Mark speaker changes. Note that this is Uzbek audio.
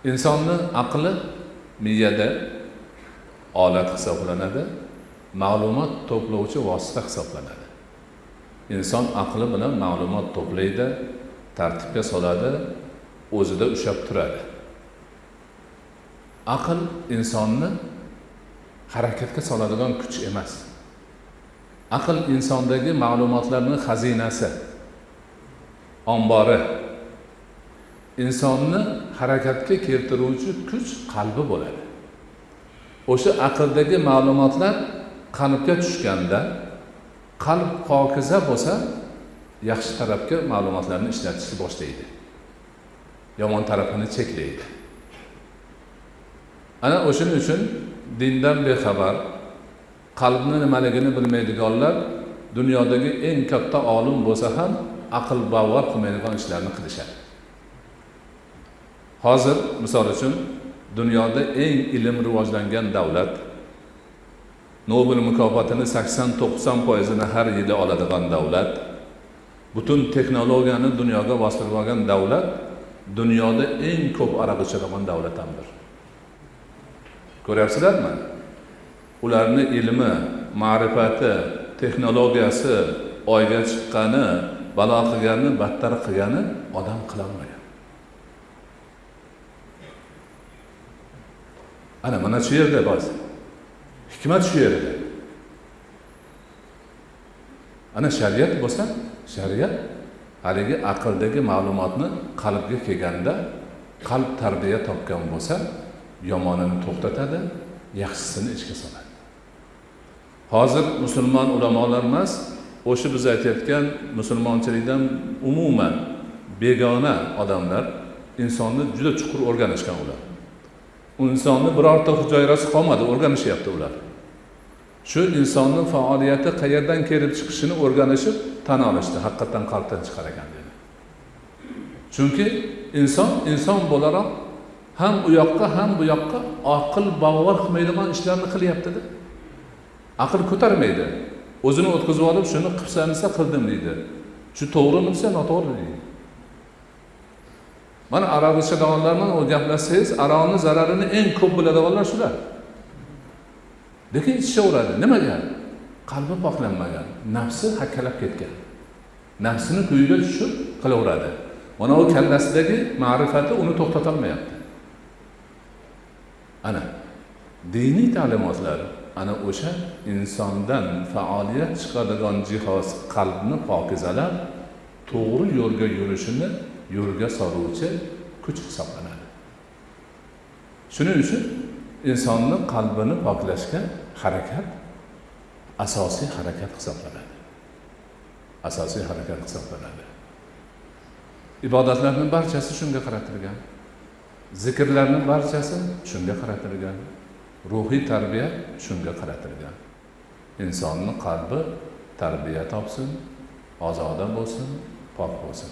Speaker 1: insonni aqli miyada olat hisoblanadi, ma'lumot to'plovchi vosita hisoblanadi. Inson aqli bilan ma'lumot to'playdi, tartibga soladi, o'zida ushlab turadi. Aql insonni harakatga soladigan kuch emas. Aql insondagi ma'lumotlarning xazinasi, ombori. Insonni harakatga keltiruvchi kuch qalbi bo'ladi. O'sha aqldagi ma'lumotlar qalbga tushganda, qalb pokiza bo'lsa, yaxshi tarafga ma'lumotlarni ishlatishni boshlaydi. Yomon tarafini cheklaydi. Ana o'shuning uchun dindan bexabar, qalbni nimaligini bilmaydiganlar dunyodagi eng katta olim bo'lsa ham aql bavar qilmaydigan ishlarni qilishadi. Hozir misol uchun dunyoda eng ilm rivojlangan davlat, Nobel mukofotini 80-90% har yili oladigan davlat, butun texnologiyani dunyoga bostirib olgan davlat, dunyoda eng ko'p aroq ichadigan davlat hamdir. Ko'ryapsizlarmi? Ularni ilmi, ma'rifati, texnologiyasi oyga chiqqani, balo qilgani, battar qilgani odam qila olmagan. Ana mana shu yerda bor. Hikmat shu yerda. Ana shariat bo'lsa, shariat haligi aqldagi ma'lumotni qalbga kelganda, qalb tarbiya topgan bo'lsa, yomonini to'xtatadi, yaxshisini ichga soladi. Hozir musulmon ulamolar emas, o'sha biz aytayotgan musulmonchilikdan umuman begona odamlar insonni juda chuqur o'rganishgan ular. İnsonni birorta hujayrasi qolmadi, o'rganishyapti ular. Shu insonning faoliyati qayerdan kelib chiqishini o'rganishib, tan olishdi, haqiqatan qalbdan chiqar ekan dedi. Chunki inson bo'laroq ham u yoqqa, ham bu yoqqa aql bavar qilmaydigan ishlarni qilyapti-da. Aql ko'tarmaydi. O'zini o'tkazib olib, shuni qilsansa qildim deydi. Shu to'g'rimi desa, noto'g'ri deydi. Mana aroq ichadiganlar bilan o gaplashsangiz, aroqning zararini eng ko'p biladiganlar shular. Lekin ichaveradi. Nimaga? Qalbi poklanmagan, nafsi hakkalab ketgan. Nafsini kuyiga tushib qilaveradi. Mana o kallasidagi ma'rifati uni to'xtata olmayapti. Ana diniy ta'limotlar ana o'sha insondan faoliyat chiqadigan jihoz qalbni pokizalab, to'g'ri yo'lga yurishini yo'lga soluvchi kuch hisoblanadi. Shuning uchun insonning qalbini poklashga harakat asosiy harakat hisoblanadi. Asosiy harakat hisoblanadi. Ibodatlarning barchasi shunga qaratilgan. Zikrlarning barchasi shunga qaratilgan. Ruhiy tarbiya shunga qaratilgan. Insonning qalbi tarbiya topsin, ozoda bo'lsin, pok bo'lsin.